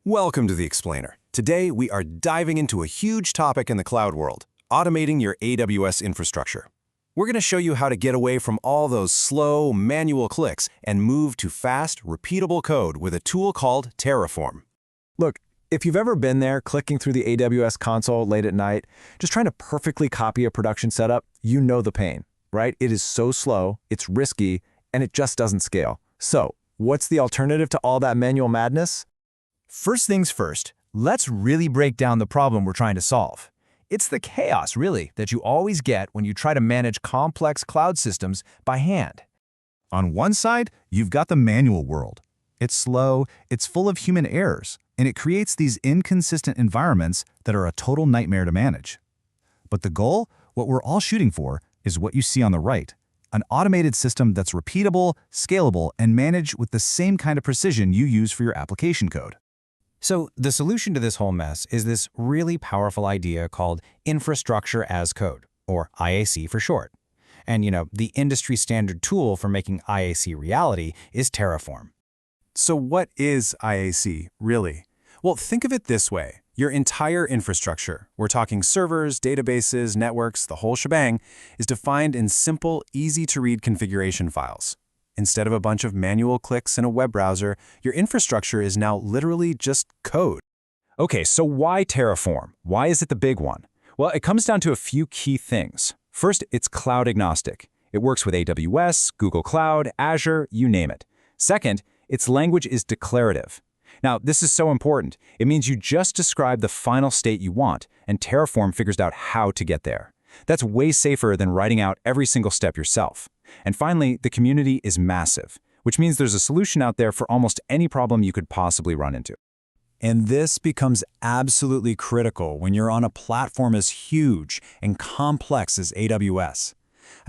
Welcome to the Explainer. Today, we are diving into a huge topic in the cloud world, automating your AWS infrastructure. We're going to show you how to get away from all those slow, manual clicks and move to fast, repeatable code with a tool called Terraform. Look, if you've ever been there clicking through the AWS console late at night, just trying to perfectly copy a production setup, you know the pain, right? It is so slow, it's risky, and it just doesn't scale. So, what's the alternative to all that manual madness? First things first, let's really break down the problem we're trying to solve. It's the chaos, really, that you always get when you try to manage complex cloud systems by hand. On one side, you've got the manual world. It's slow, it's full of human errors, and it creates these inconsistent environments that are a total nightmare to manage. But the goal, what we're all shooting for, is what you see on the right. An automated system that's repeatable, scalable, and managed with the same kind of precision you use for your application code. So the solution to this whole mess is this really powerful idea called infrastructure as code, or IAC for short. And the industry standard tool for making IAC reality is Terraform. So what is IAC, really? Well, think of it this way. Your entire infrastructure, we're talking servers, databases, networks, the whole shebang, is defined in simple, easy-to-read configuration files. Instead of a bunch of manual clicks in a web browser, your infrastructure is now literally just code. Okay, so why Terraform? Why is it the big one? Well, it comes down to a few key things. First, it's cloud agnostic. It works with AWS, Google Cloud, Azure, you name it. Second, its language is declarative. Now, this is so important. It means you just describe the final state you want, and Terraform figures out how to get there. That's way safer than writing out every single step yourself. And finally, the community is massive, which means there's a solution out there for almost any problem you could possibly run into. And this becomes absolutely critical when you're on a platform as huge and complex as AWS.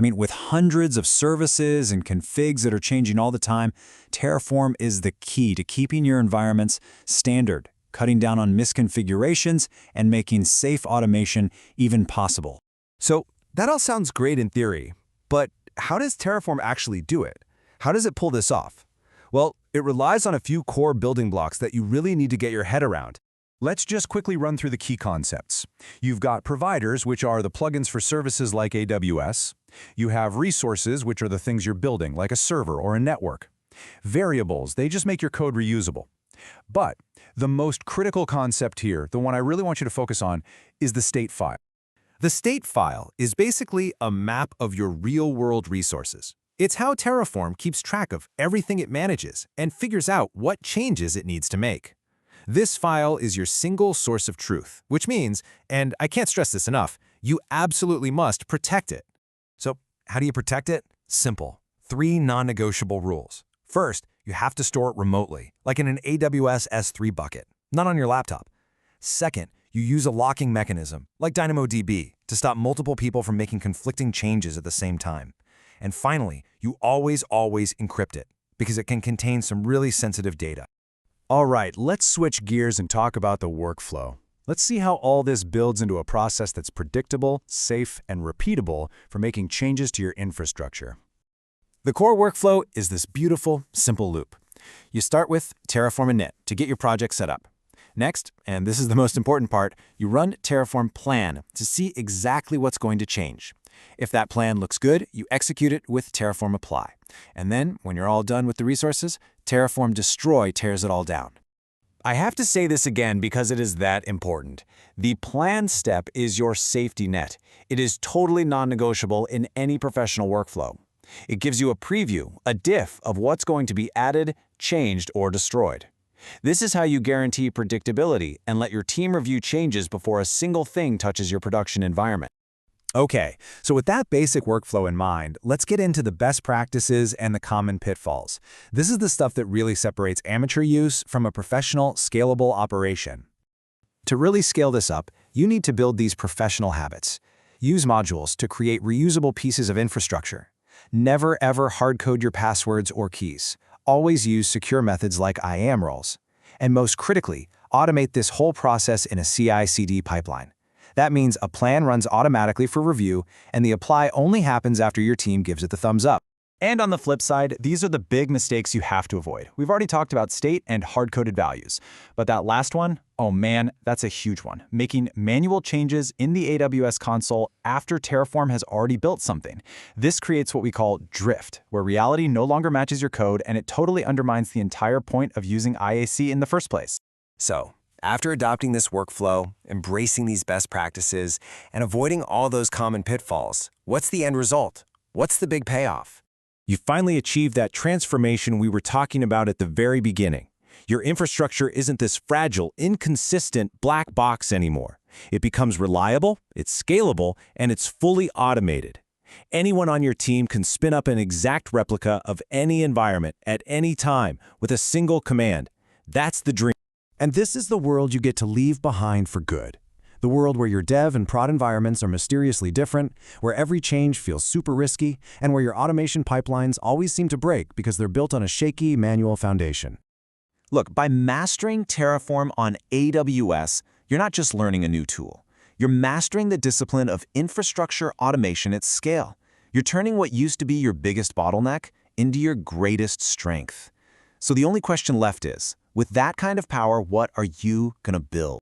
With hundreds of services and configs that are changing all the time, Terraform is the key to keeping your environments standard, cutting down on misconfigurations, and making safe automation even possible. So that all sounds great in theory, but how does Terraform actually do it? How does it pull this off? Well, it relies on a few core building blocks that you really need to get your head around. Let's just quickly run through the key concepts. You've got providers, which are the plugins for services like AWS. You have resources, which are the things you're building, like a server or a network. Variables, they just make your code reusable. But the most critical concept here, the one I really want you to focus on, is the state file. The state file is basically a map of your real-world resources. It's how Terraform keeps track of everything it manages and figures out what changes it needs to make. This file is your single source of truth, which means, and I can't stress this enough, you absolutely must protect it. So, how do you protect it? Simple. 3 non-negotiable rules. First, you have to store it remotely, like in an AWS S3 bucket, not on your laptop. Second, you use a locking mechanism, like DynamoDB, to stop multiple people from making conflicting changes at the same time. And finally, you always encrypt it, because it can contain some really sensitive data. All right, let's switch gears and talk about the workflow. Let's see how all this builds into a process that's predictable, safe, and repeatable for making changes to your infrastructure. The core workflow is this beautiful, simple loop. You start with Terraform init to get your project set up. Next, and this is the most important part, you run Terraform plan to see exactly what's going to change. If that plan looks good, you execute it with Terraform apply. And then, when you're all done with the resources, Terraform destroy tears it all down. I have to say this again because it is that important. The plan step is your safety net. It is totally non-negotiable in any professional workflow. It gives you a preview, a diff of what's going to be added, changed, or destroyed. This is how you guarantee predictability and let your team review changes before a single thing touches your production environment. Okay, so with that basic workflow in mind, let's get into the best practices and the common pitfalls. This is the stuff that really separates amateur use from a professional, scalable operation. To really scale this up, you need to build these professional habits. Use modules to create reusable pieces of infrastructure. Never ever hard-code your passwords or keys. Always use secure methods like IAM roles. And most critically, automate this whole process in a CI/CD pipeline. That means a plan runs automatically for review, and the apply only happens after your team gives it the thumbs up. And on the flip side, these are the big mistakes you have to avoid. We've already talked about state and hard-coded values. But that last one, oh man, that's a huge one. Making manual changes in the AWS console after Terraform has already built something. This creates what we call drift, where reality no longer matches your code and it totally undermines the entire point of using IAC in the first place. So, after adopting this workflow, embracing these best practices, and avoiding all those common pitfalls, what's the end result? What's the big payoff? You finally achieve that transformation we were talking about at the very beginning. Your infrastructure isn't this fragile, inconsistent black box anymore. It becomes reliable, it's scalable, and it's fully automated. Anyone on your team can spin up an exact replica of any environment at any time with a single command. That's the dream. And this is the world you get to leave behind for good. The world where your dev and prod environments are mysteriously different, where every change feels super risky, and where your automation pipelines always seem to break because they're built on a shaky manual foundation. Look, by mastering Terraform on AWS, you're not just learning a new tool. You're mastering the discipline of infrastructure automation at scale. You're turning what used to be your biggest bottleneck into your greatest strength. So the only question left is, with that kind of power, what are you going to build?